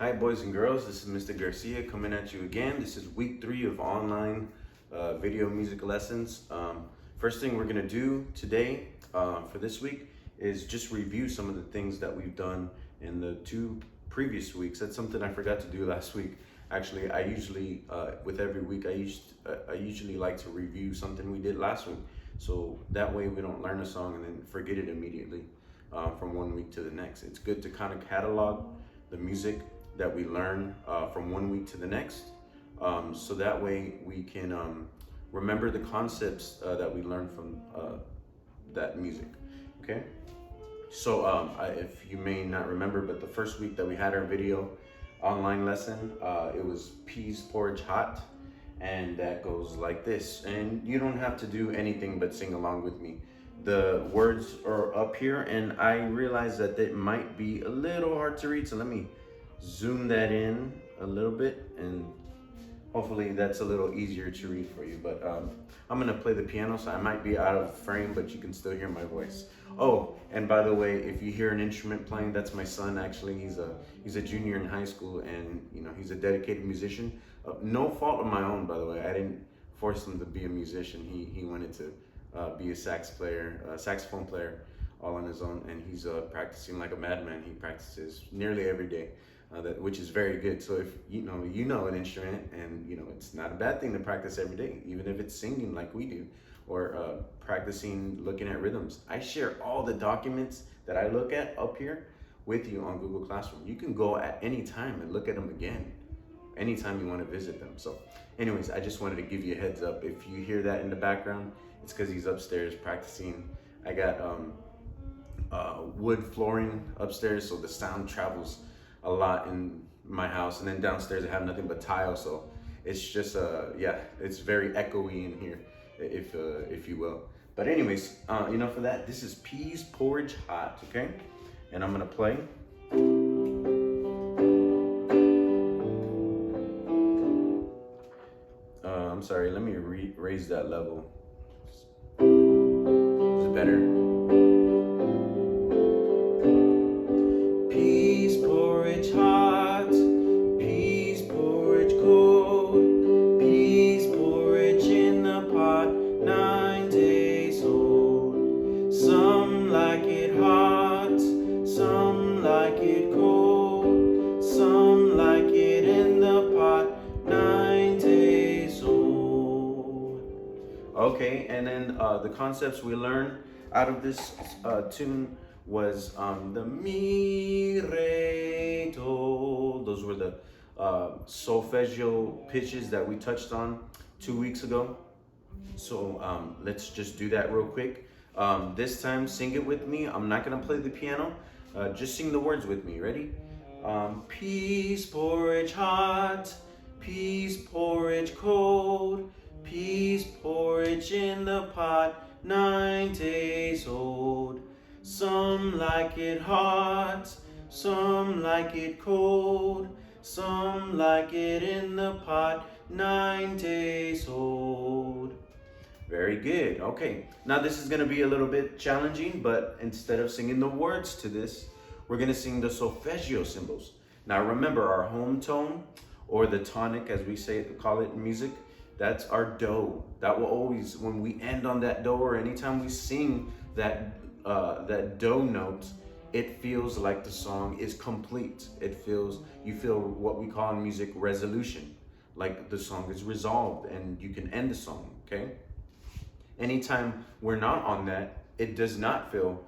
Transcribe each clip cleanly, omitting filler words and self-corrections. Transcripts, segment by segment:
Hi boys and girls, this is Mr. Garcia coming at you again. This is week 3 of online video music lessons. First thing we're gonna do today for this week is just review some of the things that we've done in the 2 previous weeks. That's something I forgot to do last week. Actually, I usually, with every week, I usually like to review something we did last week. So that way we don't learn a song and then forget it immediately from one week to the next. It's good to kind of catalog the music that we learn from one week to the next. So that way we can remember the concepts that we learned from that music, okay? So if you may not remember, but the first week that we had our video online lesson, it was peas porridge hot, and that goes like this. And you don't have to do anything but sing along with me. The words are up here, and I realize that it might be a little hard to read, so let me zoom that in a little bit, and hopefully that's a little easier to read for you. But I'm gonna play the piano, so I might be out of frame, but you can still hear my voice. Oh, and by the way, if you hear an instrument playing, that's my son. Actually, he's a junior in high school, and you know, he's a dedicated musician. No fault of my own, by the way. I didn't force him to be a musician. He wanted to be a saxophone player, all on his own, and he's practicing like a madman. He practices nearly every day. Which is very good. So if you know an instrument, and you know, it's not a bad thing to practice every day, even if it's singing like we do, or practicing looking at rhythms. I share all the documents that I look at up here with you on Google Classroom. You can go at any time and look at them again, anytime you want to visit them. So anyways, I just wanted to give you a heads up. If you hear that in the background, it's because he's upstairs practicing. I got wood flooring upstairs, so the sound travels a lot in my house, and then downstairs I have nothing but tile, so it's just yeah, it's very echoey in here, if you will. But anyways, enough of that. This is peas porridge hot, okay? And I'm gonna play. I'm sorry, let me raise that level. Is it better? Hot, peas porridge cold, peas porridge in the pot, 9 days old. Some like it hot, some like it cold, some like it in the pot, 9 days old. Okay, and then the concepts we learned out of this tune was the mi, re, do. Those were the solfeggio pitches that we touched on 2 weeks ago. So let's just do that real quick. This time, sing it with me. I'm not gonna play the piano. Just sing the words with me. Ready? Peas porridge hot, peas porridge cold, peas porridge in the pot, 9 days old. Some like it hot, some like it cold, some like it in the pot, 9 days old. Very good. Okay, now this is gonna be a little bit challenging, but instead of singing the words to this, we're gonna sing the solfeggio symbols. Now remember, our home tone, or the tonic as we call it in music, that's our do. That will always, when we end on that do, or anytime we sing that do note, it feels like the song is complete. You feel what we call in music resolution, like the song is resolved and you can end the song, okay? Anytime we're not on that, it does not feel,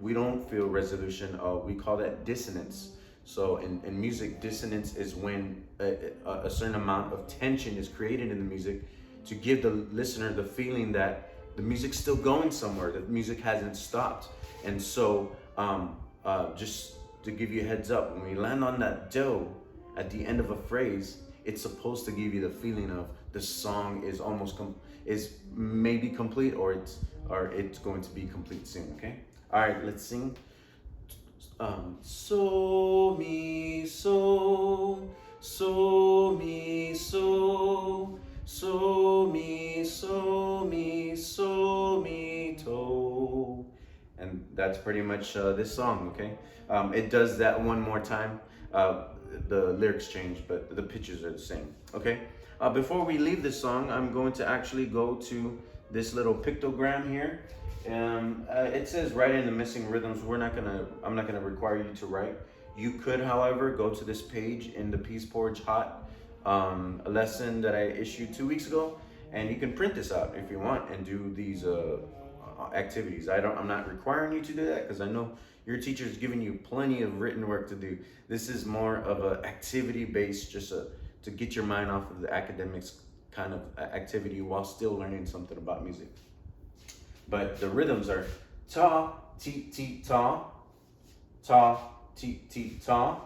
we don't feel resolution. We call that dissonance. So in music, dissonance is when a certain amount of tension is created in the music to give the listener the feeling that the music's still going somewhere, that the music hasn't stopped. And so just to give you a heads up, when we land on that do at the end of a phrase, it's supposed to give you the feeling of the song is is maybe complete, or it's going to be complete soon, okay? All right, let's sing. So, mi, so, so, mi, so, so, mi, so, mi, so, mi, to. And that's pretty much this song, okay? It does that one more time. The lyrics change, but the pitches are the same, okay? Before we leave this song, I'm going to actually go to this little pictogram here. It says write in the missing rhythms. I'm not gonna require you to write. You could, however, go to this page in the Peace Porridge Hot a lesson that I issued 2 weeks ago, and you can print this out if you want and do these activities. I'm not requiring you to do that because I know your teacher's giving you plenty of written work to do. This is more of an activity based, just to get your mind off of the academics kind of activity while still learning something about music. But the rhythms are ta, ti, ti, ta, ta, ti, ti, ta,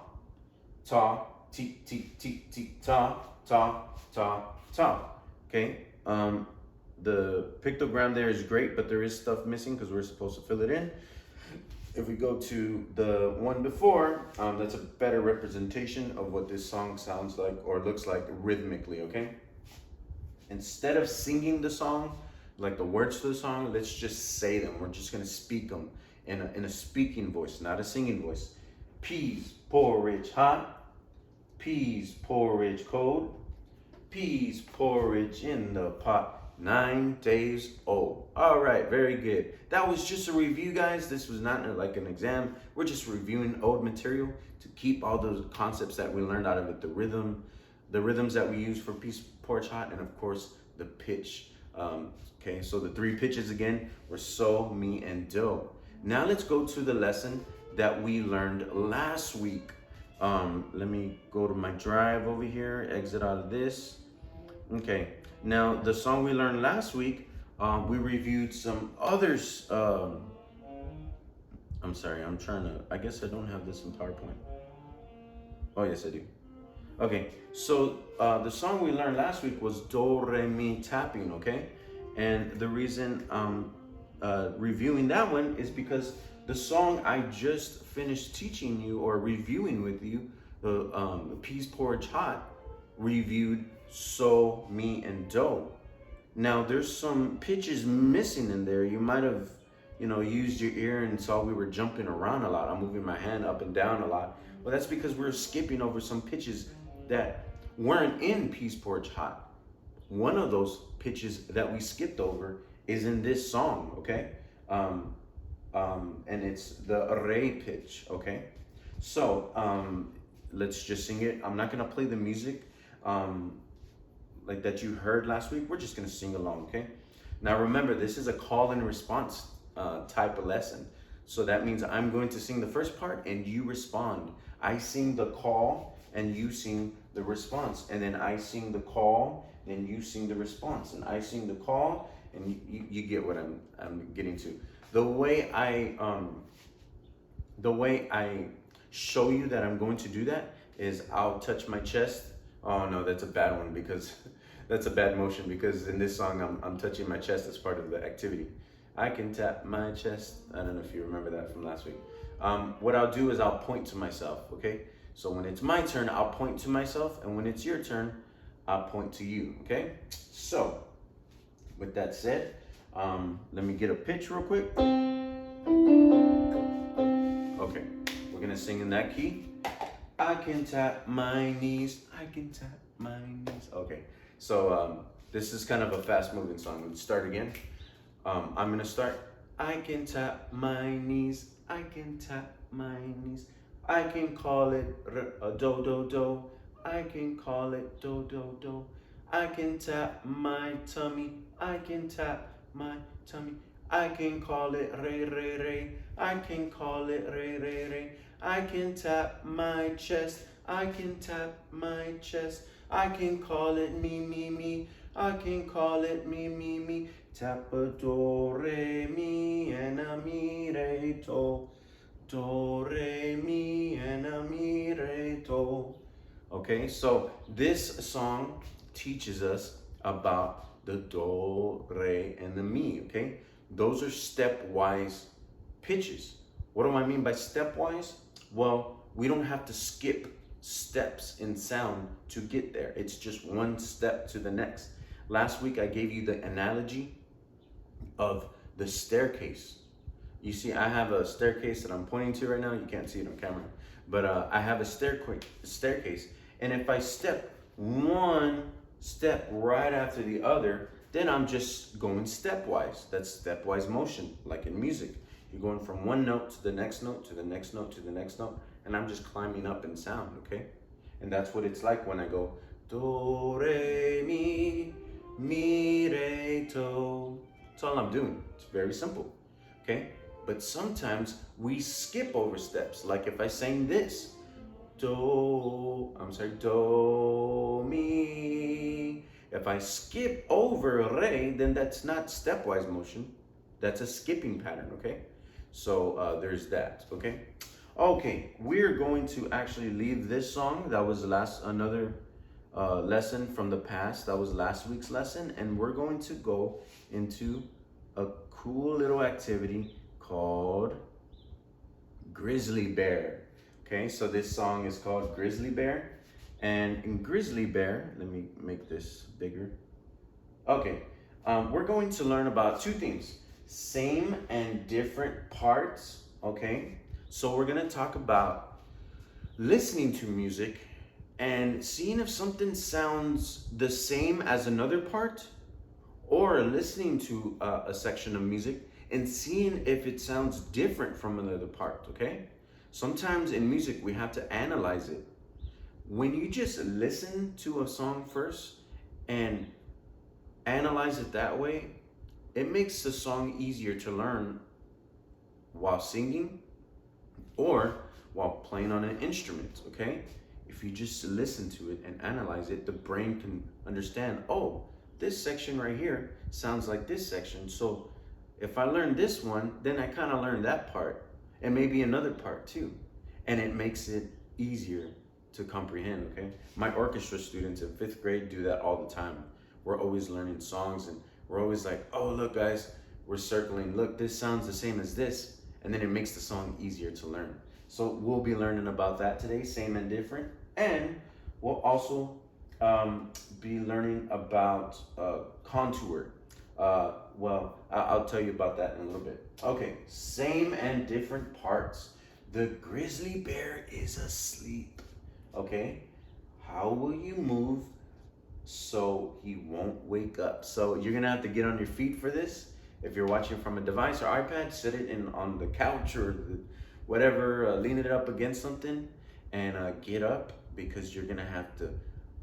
ta, ti, ti, ti, ti, ta, ta, ta, ta. Okay. The pictogram there is great, but there is stuff missing because we're supposed to fill it in. If we go to the one before, that's a better representation of what this song sounds like or looks like rhythmically, okay? Instead of singing the song, like the words to the song, let's just say them. We're just gonna speak them in a speaking voice, not a singing voice. Peas, porridge hot, peas, porridge cold, peas, porridge in the pot. 9 days old. All right, very good. That was just a review, guys. This was not like an exam. We're just reviewing old material to keep all those concepts that we learned out of it. The rhythms that we use for Peace Porridge Hot, and of course the pitch. Okay, so the 3 pitches again were so, me, and do. Now let's go to the lesson that we learned last week. Let me go to my drive over here, exit out of this. Okay. Now, the song we learned last week, we reviewed some others. I'm sorry, I guess I don't have this in PowerPoint. Oh, yes, I do. Okay, so the song we learned last week was Do, Re, Mi tapping, okay? And the reason I'm reviewing that one is because the song I just finished teaching you or reviewing with you, the Peas Porridge Hot, reviewed so, me, and do. Now there's some pitches missing in there. You might have, used your ear and saw we were jumping around a lot. I'm moving my hand up and down a lot. Well, that's because we're skipping over some pitches that weren't in Peace Porridge Hot. One of those pitches that we skipped over is in this song, okay? And it's the re pitch, okay? So let's just sing it. I'm not gonna play the music like that you heard last week. We're just gonna sing along, okay? Now remember, this is a call and response type of lesson. So that means I'm going to sing the first part and you respond. I sing the call and you sing the response. And then I sing the call and you sing the response. And I sing the call and you get what I'm getting to. The way I show you that I'm going to do that is I'll touch my chest. Oh no, that's a bad one because that's a bad motion because in this song I'm touching my chest as part of the activity. I can tap my chest. I don't know if you remember that from last week. What I'll do is I'll point to myself, okay? So when it's my turn, I'll point to myself, and when it's your turn, I'll point to you, okay? So with that said, let me get a pitch real quick. Okay, we're gonna sing in that key. I can tap my knees, I can tap my knees. Okay, so this is kind of a fast moving song. Let's start again. I'm gonna start. I can tap my knees, I can tap my knees. I can call it do, do, do. I can call it do, do, do. I can tap my tummy, I can tap my tummy. I can call it re, re, re. I can call it re, re, re. I can tap my chest, I can tap my chest. I can call it me, me, me. I can call it me, me, me. Tap a do, re, mi, and a mi, re, do. Do, re, mi, and a mi, re, do. Okay, so this song teaches us about the do, re, and the mi, okay? Those are stepwise pitches. What do I mean by stepwise? Well, we don't have to skip steps in sound to get there. It's just one step to the next. Last week, I gave you the analogy of the staircase. You see, I have a staircase that I'm pointing to right now. You can't see it on camera, but I have a staircase. And if I step one step right after the other, then I'm just going stepwise. That's stepwise motion, like in music. You're going from one note to the next note, to the next note, to the next note, and I'm just climbing up in sound, okay? And that's what it's like when I go do, re, mi, re, do. That's all I'm doing. It's very simple, okay? But sometimes we skip over steps. Like if I sang this, do, mi. If I skip over re, then that's not stepwise motion. That's a skipping pattern, okay? So there's that, okay? Okay, we're going to actually leave this song. That was another lesson from the past. That was last week's lesson. And we're going to go into a cool little activity called Grizzly Bear. Okay, so this song is called Grizzly Bear. And in Grizzly Bear, let me make this bigger. Okay, we're going to learn about two things. Same and different parts, okay? So we're gonna talk about listening to music and seeing if something sounds the same as another part, or listening to a section of music and seeing if it sounds different from another part, okay? Sometimes in music, we have to analyze it. When you just listen to a song first and analyze it that way, it makes the song easier to learn while singing or while playing on an instrument, okay? If you just listen to it and analyze it, the brain can understand, oh, this section right here sounds like this section. So if I learn this one, then I kind of learn that part and maybe another part too. And it makes it easier to comprehend, okay? My orchestra students in 5th grade do that all the time. We're always learning songs and we're always like, oh, look guys, we're circling. Look, this sounds the same as this. And then it makes the song easier to learn. So we'll be learning about that today, same and different. And we'll also be learning about contour. I'll tell you about that in a little bit. Okay, same and different parts. The grizzly bear is asleep, okay? How will you move so he won't wake up? So you're gonna have to get on your feet for this. If you're watching from a device or iPad, sit it in on the couch or whatever, lean it up against something and get up, because you're gonna have to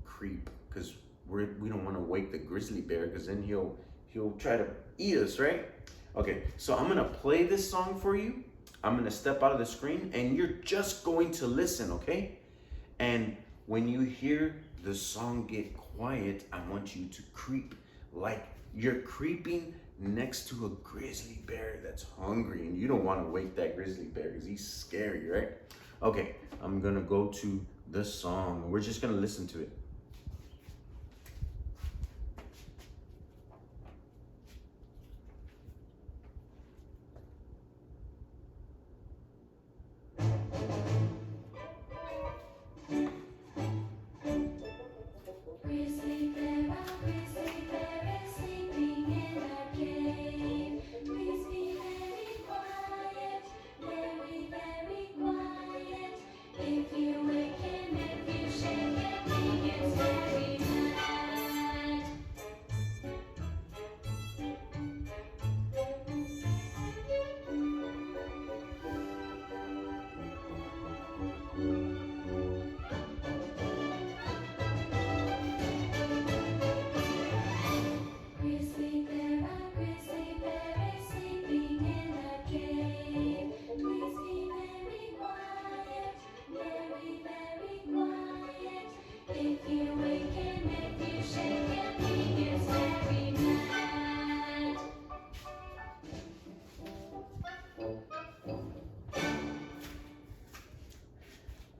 creep, because we don't want to wake the grizzly bear, because then he'll try to eat us, right? Okay, so I'm gonna play this song for you. I'm gonna step out of the screen and you're just going to listen, okay? And when you hear the song get quiet, I want you to creep like you're creeping next to a grizzly bear that's hungry, and you don't want to wake that grizzly bear because he's scary, right? Okay, I'm gonna go to the song. We're just gonna listen to it.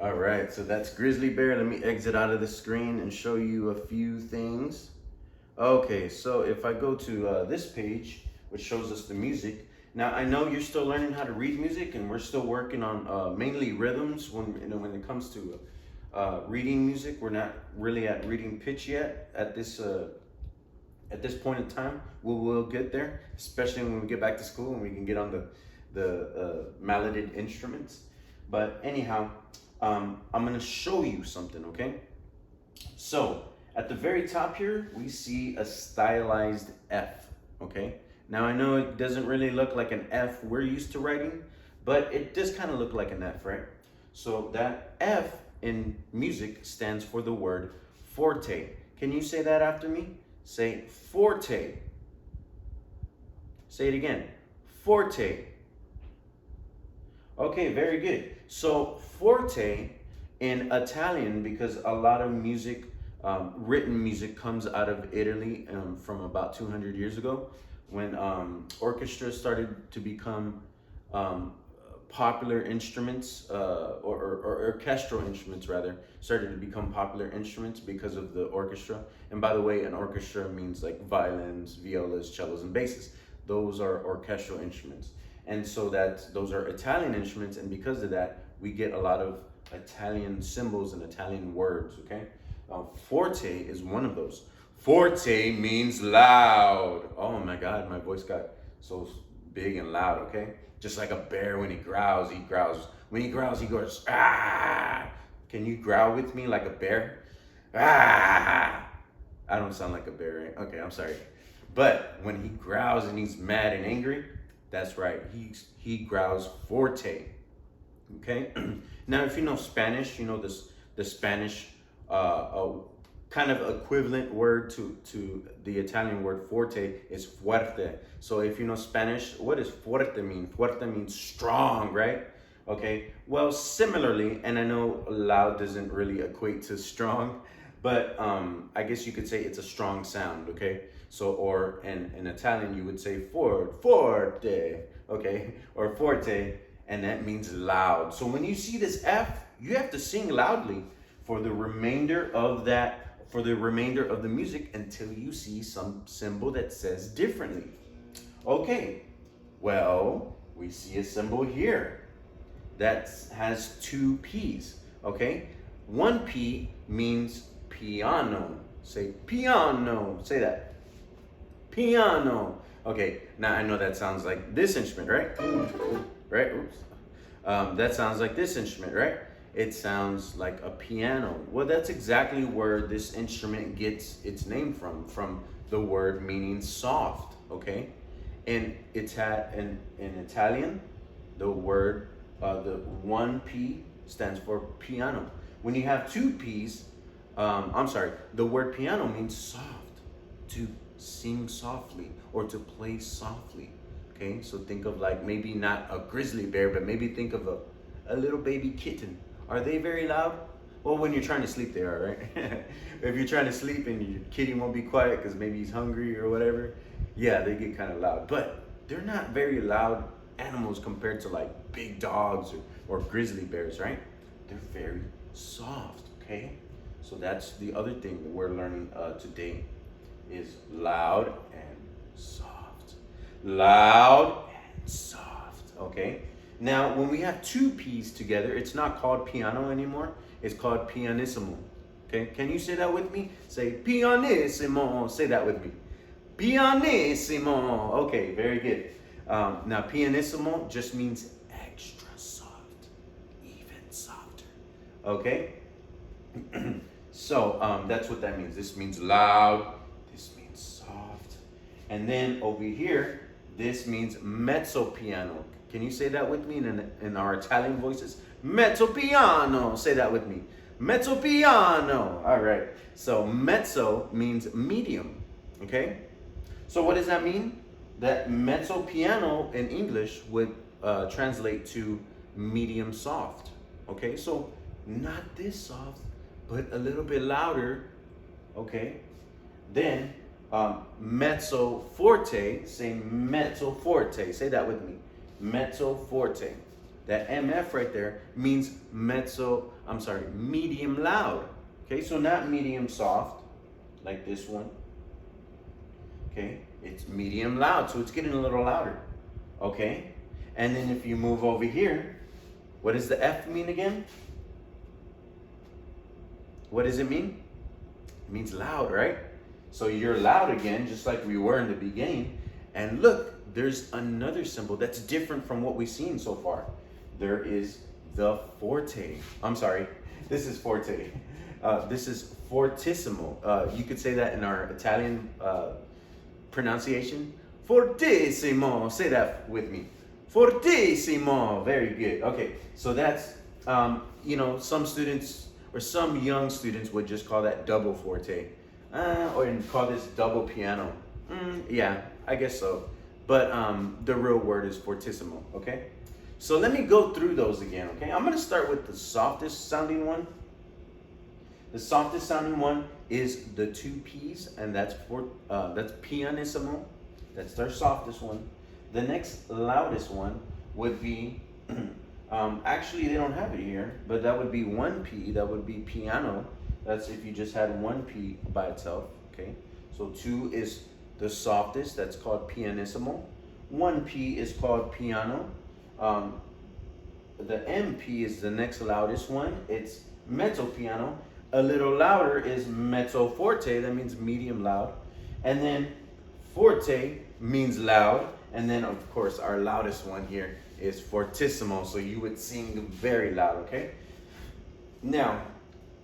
All right, so that's Grizzly Bear. Let me exit out of the screen and show you a few things. Okay, so if I go to this page, which shows us the music. Now, I know you're still learning how to read music, and we're still working on mainly rhythms when it comes to reading music. We're not really at reading pitch yet at this point in time. We'll get there, especially when we get back to school and we can get on the melodic instruments. But anyhow, I'm gonna show you something, okay? So at the very top here, we see a stylized F, okay? Now I know it doesn't really look like an F we're used to writing, but it does kind of look like an F, right? So that F in music stands for the word forte. Can you say that after me? Say forte. Say it again. Forte. Okay, very good. So forte in Italian, because a lot of music, written music, comes out of Italy from about 200 years ago, when orchestras started to become popular instruments, or orchestral instruments rather, started to become popular instruments because of the orchestra. And by the way, an orchestra means like violins, violas, cellos, and basses. Those are orchestral instruments. And so those are Italian instruments, and because of that, we get a lot of Italian symbols and Italian words, okay? Forte is one of those. Forte means loud. Oh my God, my voice got so big and loud, okay? Just like a bear when he growls, he growls. When he growls, he goes, ah! Can you growl with me like a bear? Ah! I don't sound like a bear, right? Okay, I'm sorry. But when he growls and he's mad and angry, that's right, he growls forte, okay? Now, if you know Spanish, you know the Spanish kind of equivalent word to the Italian word forte is fuerte. So if you know Spanish, what does fuerte mean? Fuerte means strong, right? Okay, well, similarly, and I know loud doesn't really equate to strong, but I guess you could say it's a strong sound, okay? So, or in Italian, you would say forte, okay? Or forte, and that means loud. So when you see this F, you have to sing loudly for the remainder of the music until you see some symbol that says differently. Okay, well, we see a symbol here that has two P's, okay? One P means piano. Say piano, say that. Piano. Okay, now I know that sounds like this instrument, right? Right, oops. That sounds like this instrument, right? It sounds like a piano. Well, that's exactly where this instrument gets its name from the word meaning soft, okay? In Italian, the word, the one P stands for piano. When you have two P's, the word piano means soft, to sing softly or to play softly, okay? So think of like maybe not a grizzly bear, but maybe think of a little baby kitten. Are they very loud? Well, when you're trying to sleep, they are, right? If you're trying to sleep and your kitty won't be quiet because maybe he's hungry or whatever, yeah, they get kind of loud. But they're not very loud animals compared to like big dogs or grizzly bears, right? They're very soft, okay? So that's the other thing that we're learning today is loud and soft. Loud and soft, okay? Now, when we have two P's together, it's not called piano anymore. It's called pianissimo, okay? Can you say that with me? Say pianissimo. Say that with me. Pianissimo. Okay, very good. Now, pianissimo just means extra soft, even softer, okay? So that's what that means. This means loud. This means soft. And then over here, this means mezzo piano. Can you say that with me in our Italian voices? Mezzo piano. Say that with me. Mezzo piano. All right. So mezzo means medium. Okay. So what does that mean? That mezzo piano in English would translate to medium soft. Okay. So not this soft, but a little bit louder. Okay. Then mezzo forte. Say mezzo forte. Say that with me. Mezzo forte. That MF right there means medium loud. Okay, so not medium soft, like this one. Okay, it's medium loud, so it's getting a little louder. Okay, and then if you move over here, what does the F mean again? What does it mean? It means loud, right? So you're loud again, just like we were in the beginning. And look, there's another symbol that's different from what we've seen so far. There is the forte. I'm sorry, this is forte. This is fortissimo. You could say that in our Italian pronunciation. Fortissimo. Say that with me. Fortissimo. Very good. Okay, so that's, some students or some young students would just call that double forte. Or call this double piano. Yeah, I guess so. But the real word is fortissimo, okay? So let me go through those again, okay? I'm gonna start with the softest sounding one. The softest sounding one is the two P's, and that's pianissimo. That's our softest one. The next loudest one would be, actually they don't have it here, but that would be one P, that would be piano. That's if you just had one P by itself, okay? So two is the softest, that's called pianissimo. One P is called piano. The MP is the next loudest one. It's mezzo piano. A little louder is mezzo forte, that means medium loud. And then forte means loud. And then of course our loudest one here is fortissimo, so you would sing very loud, okay? Now,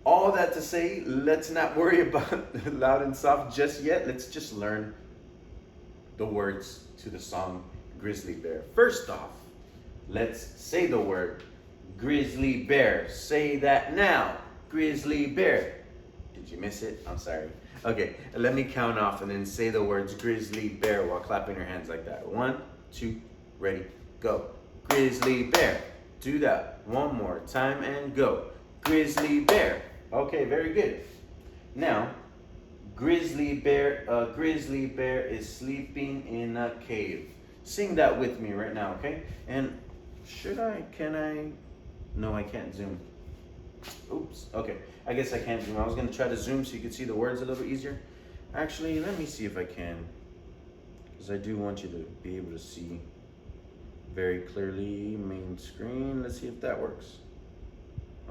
all that to say, let's not worry about loud and soft just yet. Let's just learn the words to the song Grizzly Bear. First off, let's say the word Grizzly Bear. Say that now. Grizzly Bear. Did you miss it? I'm sorry. Okay, let me count off and then say the words Grizzly Bear while clapping your hands like that. 1, 2, ready, go. Grizzly Bear. Do that one more time and go. Grizzly Bear. Okay, very good. Now, Grizzly Bear is sleeping in a cave. Sing that with me right now, okay? And can I? No, I can't zoom. Oops, okay. I guess I can't zoom. I was gonna try to zoom so you could see the words a little bit easier. Actually, let me see if I can. Because I do want you to be able to see very clearly main screen. Let's see if that works.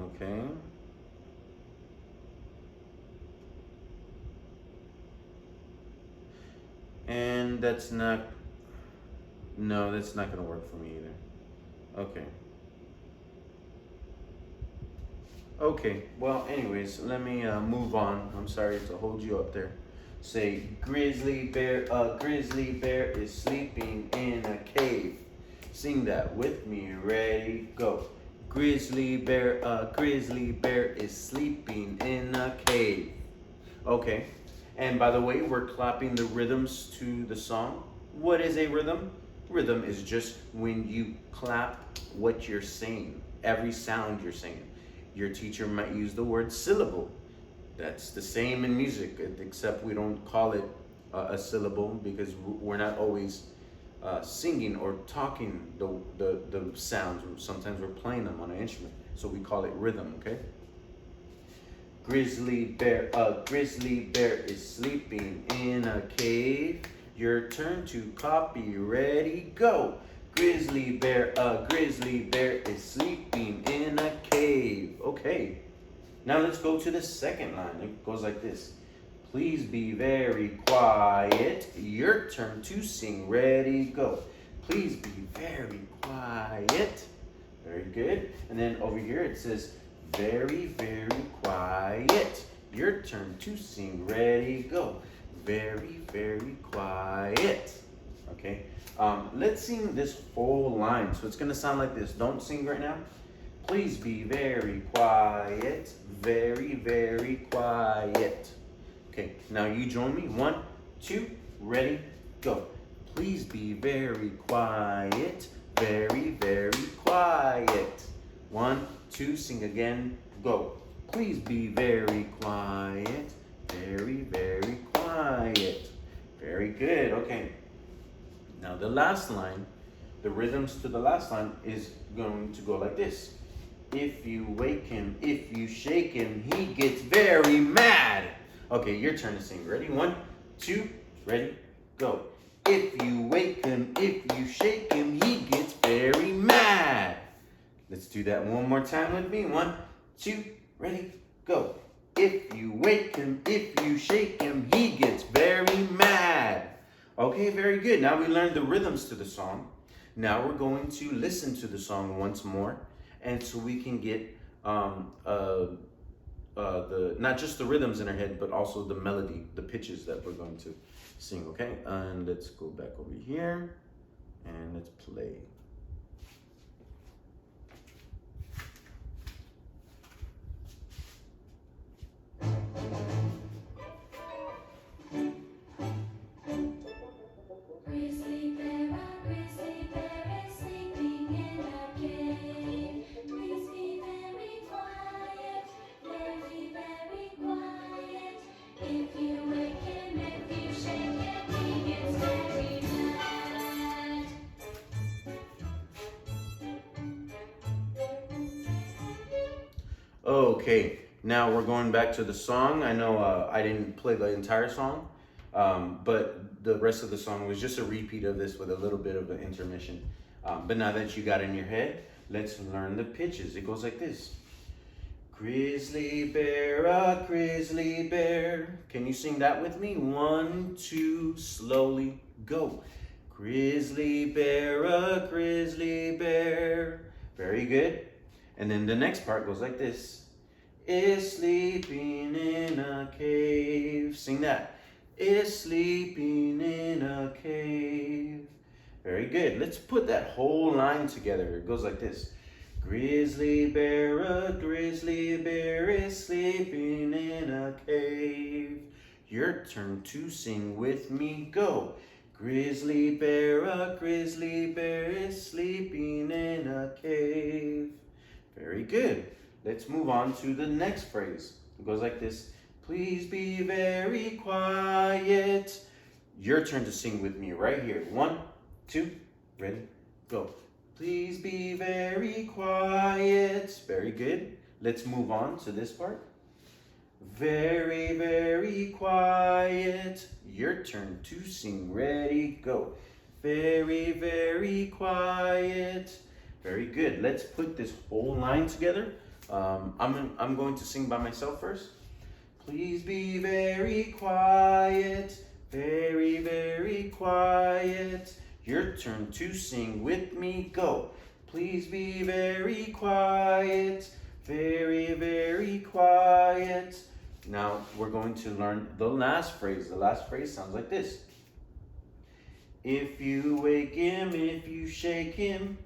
Okay. And that's not gonna work for me either. Okay. Okay, well anyways, let me move on. I'm sorry to hold you up there. Say, Grizzly Bear is sleeping in a cave. Sing that with me, ready, go. Grizzly Bear is sleeping in a cave. Okay, and by the way, we're clapping the rhythms to the song. What is a rhythm? Rhythm is just when you clap what you're saying, every sound you're saying. Your teacher might use the word syllable. That's the same in music, except we don't call it a syllable because we're not always singing or talking the sounds. Sometimes we're playing them on an instrument, so we call it rhythm, okay? Grizzly Bear is sleeping in a cave. Your turn to copy, ready, go. Grizzly Bear is sleeping in a cave. Okay, now let's go to the second line. It goes like this. Please be very quiet. Your turn to sing, ready, go. Please be very quiet. Very good. And then over here it says, very, very quiet. Your turn to sing, ready, go. Very, very quiet. Okay, let's sing this whole line. So it's gonna sound like this. Don't sing right now. Please be very quiet. Very, very quiet. Okay, now you join me. 1, 2, ready, go. Please be very quiet. Very, very quiet. 1, 2, sing again, go. Please be very quiet. Very, very quiet. Very good, okay. Now the last line, the rhythms to the last line is going to go like this. If you wake him, if you shake him, he gets very mad. Okay, your turn to sing. Ready? 1, 2, ready, go. If you wake him, if you shake him, he gets very mad. Let's do that one more time with me. 1, 2, ready, go. If you wake him, if you shake him, he gets very mad. Okay, very good. Now we learned the rhythms to the song. Now we're going to listen to the song once more, and so we can get the not just the rhythms in our head, but also the melody, the pitches that we're going to sing. Okay, and let's go back over here, and let's play. Grizzly bear is sleeping in a cave. Please be very quiet, very quiet. If you wake him, if you shake him, he gets very mad. Okay, now we're going back to the song. I know I didn't play the entire song, but the rest of the song was just a repeat of this with a little bit of an intermission. But now that you got it in your head, let's learn the pitches. It goes like this. Grizzly bear, a grizzly bear. Can you sing that with me? 1, 2, slowly go. Grizzly bear, a grizzly bear. Very good. And then the next part goes like this. Is sleeping in a cave. Sing that. Is sleeping in a cave. Very good. Let's put that whole line together. It goes like this. Grizzly bear, a grizzly bear is sleeping in a cave. Your turn to sing with me. Go. Grizzly bear, a grizzly bear is sleeping in a cave. Very good. Let's move on to the next phrase. It goes like this. Please be very quiet. Your turn to sing with me right here. 1, 2, ready, go. Please be very quiet. Very good. Let's move on to this part. Very quiet. Your turn to sing. Ready, go. Very quiet. Very good. Let's put this whole line together. I'm going to sing by myself first. Please be very quiet. Very quiet. Your turn to sing with me. Go. Please be very quiet. Very quiet. Now we're going to learn the last phrase. The last phrase sounds like this. If you wake him, if you shake him.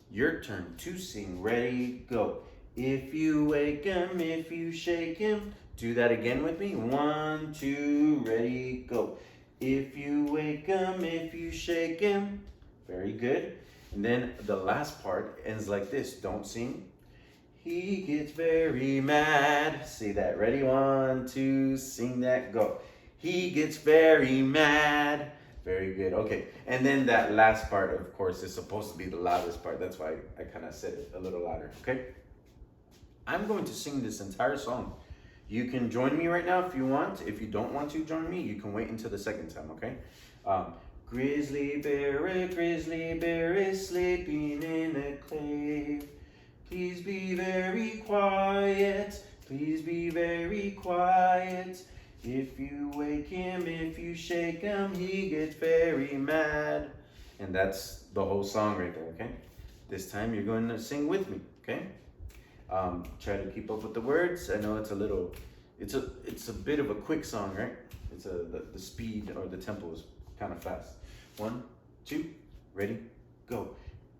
Your turn to sing. Ready, go. If you wake him, if you shake him. Do that again with me. 1, 2, ready, go. If you wake him, if you shake him. Very good. And then the last part ends like this. Don't sing. He gets very mad. Say that. Ready? 1, 2, sing that, go. He gets very mad. Very good. Okay. And then that last part, of course, is supposed to be the loudest part. That's why I kind of said it a little louder. Okay. I'm going to sing this entire song. You can join me right now if you want. If you don't want to join me, you can wait until the second time, okay? Grizzly bear is sleeping in a cave. Please be very quiet. Please be very quiet. If you wake him, if you shake him, he gets very mad. And that's the whole song right there, okay? This time you're going to sing with me, okay? Try to keep up with the words. I know it's a bit of a quick song, right? The speed or the tempo is kind of fast. 1, 2, ready, go.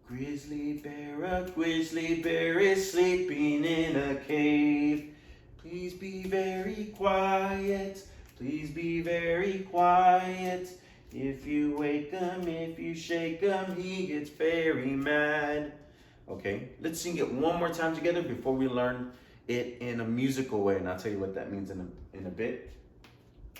Grizzly bear is sleeping in a cave. Please be very quiet. Please be very quiet. If you wake him, if you shake him, he gets very mad. Okay, let's sing it one more time together before we learn it in a musical way, and I'll tell you what that means in a bit.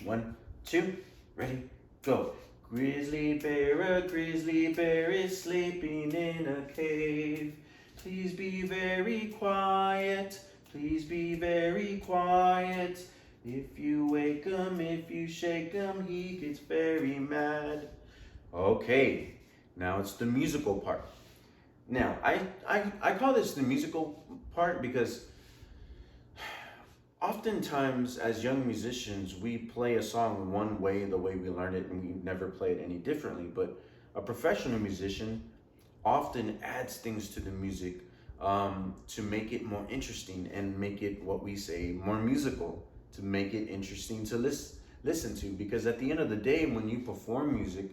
1, 2, ready, go. Grizzly bear is sleeping in a cave. Please be very quiet. Please be very quiet. If you wake him, if you shake him, he gets very mad. Okay, now it's the musical part. Now, I call this the musical part because Oftentimes as young musicians we play a song one way, the way we learned it, and we never play it any differently. But a professional musician often adds things to the music to make it more interesting and make it, what we say, more musical, to make it interesting to listen to. Because at the end of the day, when you perform music,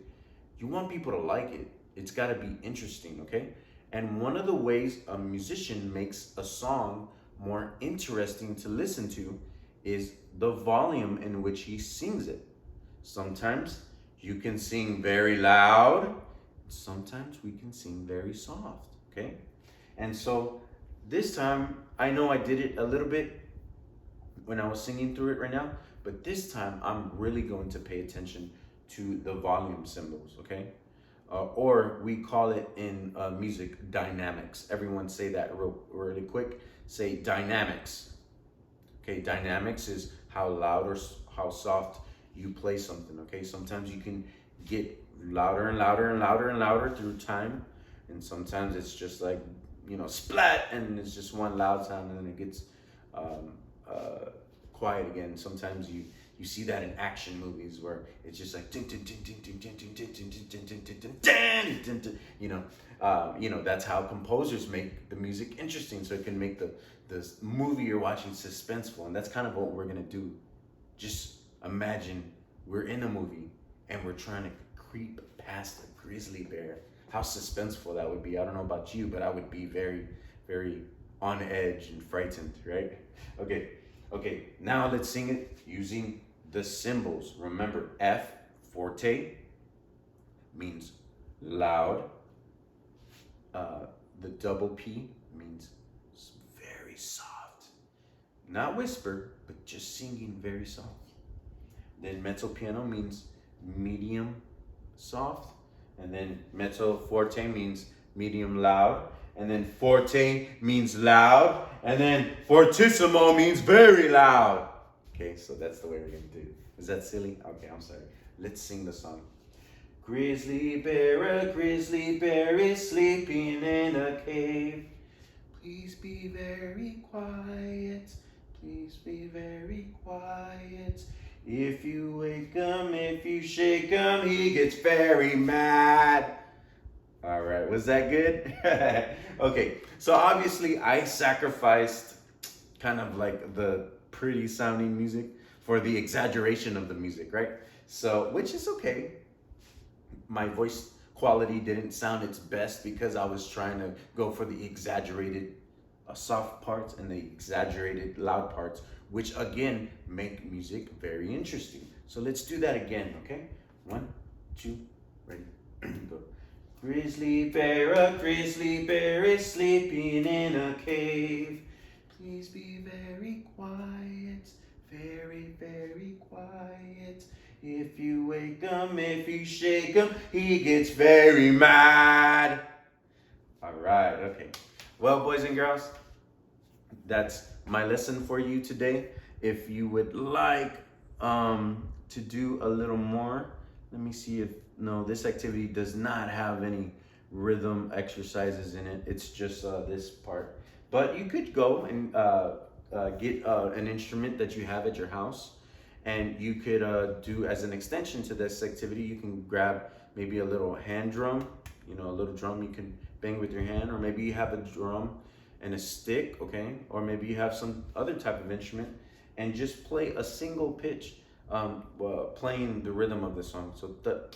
you want people to like it. It's got to be interesting, okay? And one of the ways a musician makes a song more interesting to listen to is the volume in which he sings it. Sometimes you can sing very loud, sometimes we can sing very soft, okay? And so this time, I know I did it a little bit when I was singing through it right now, but this time I'm really going to pay attention to the volume symbols, okay? Or we call it in music dynamics. Everyone say that really quick. Say dynamics. Okay, dynamics is how loud or how soft you play something. Okay, sometimes you can get louder and louder and louder and louder through time, and sometimes it's just like, splat, and it's just one loud sound, and then it gets quiet again. Sometimes you see that in action movies where it's just like that's how composers make the music interesting, so it can make the movie you're watching suspenseful. And that's kind of what we're gonna do. Just imagine we're in a movie and we're trying to creep past a grizzly bear. How suspenseful that would be. I don't know about you, but I would be very, very on edge and frightened, right? Okay, now let's sing it using the symbols. Remember, F, forte, means loud. The double P means very soft. Not whisper, but just singing very soft. Then mezzo piano means medium soft. And then mezzo forte means medium loud. And then forte means loud. And then fortissimo means very loud. Okay, so that's the way we're gonna do it. Is that silly? Okay, I'm sorry. Let's sing the song. Grizzly bear is sleeping in a cave. Please be very quiet. Please be very quiet. If you wake him, if you shake him, he gets very mad. All right, was that good? Okay, so obviously I sacrificed kind of like the pretty sounding music for the exaggeration of the music, right? So, which is okay. My voice quality didn't sound its best because I was trying to go for the exaggerated soft parts and the exaggerated loud parts, which again make music very interesting. So let's do that again, okay? 1, 2, ready, go. Grizzly bear is sleeping in a cave. Please be very quiet, very, very quiet. If you wake him, if you shake him, he gets very mad. All right, okay. Well, boys and girls, that's my lesson for you today. If you would like to do a little more, let me see if, no, this activity does not have any rhythm exercises in it. It's just this part. But you could go and get an instrument that you have at your house, and you could do as an extension to this activity, you can grab maybe a little hand drum, a little drum you can bang with your hand, or maybe you have a drum and a stick, okay? Or maybe you have some other type of instrument and just play a single pitch, playing the rhythm of the song. So that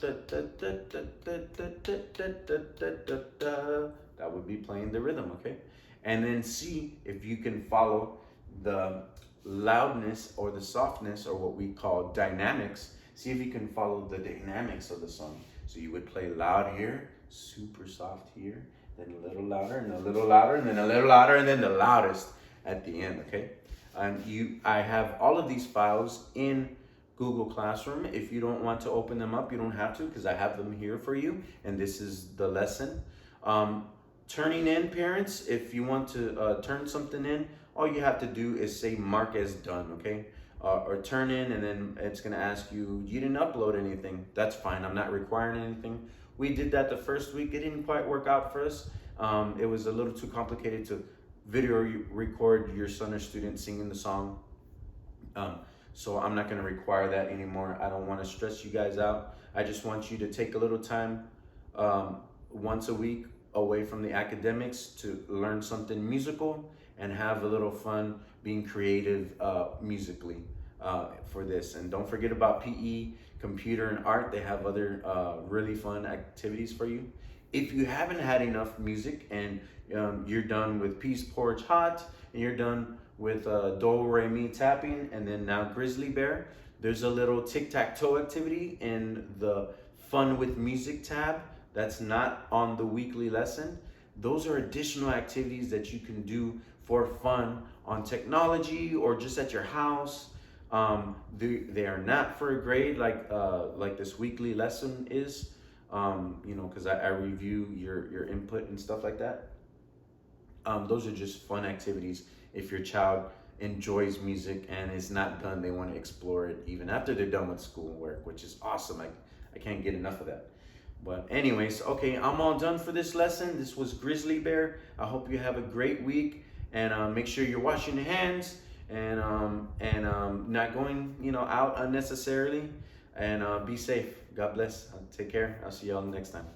would be playing the rhythm, okay? And then see if you can follow the loudness or the softness, or what we call dynamics. See if you can follow the dynamics of the song. So you would play loud here, super soft here, then a little louder, and a little louder, and then a little louder, and then the loudest at the end, okay? And I have all of these files in Google Classroom. If you don't want to open them up, you don't have to, because I have them here for you, and this is the lesson. Turning in, parents, if you want to turn something in, all you have to do is say mark as done, okay? Or turn in, and then it's gonna ask you didn't upload anything. That's fine, I'm not requiring anything. We did that the first week, it didn't quite work out for us. It was a little too complicated to video record your son or student singing the song So I'm not going to require that anymore. I don't want to stress you guys out. I just want you to take a little time once a week away from the academics to learn something musical and have a little fun being creative musically for this. And don't forget about PE, computer, and art. They have other really fun activities for you. If you haven't had enough music and you're done with Peace Porch Hot and you're done with Do Re Mi tapping and then now Grizzly Bear, there's a little tic-tac-toe activity in the Fun with Music tab that's not on the weekly lesson. Those are additional activities that you can do for fun on technology or just at your house. They are not for a grade like this weekly lesson is, because I review your input and stuff like that. Those are just fun activities if your child enjoys music and is not done, they want to explore it even after they're done with schoolwork, which is awesome. I can't get enough of that. But anyways, okay, I'm all done for this lesson. This was Grizzly Bear. I hope you have a great week, and make sure you're washing your hands and not going out unnecessarily, and be safe. God bless. Take care. I'll see y'all next time.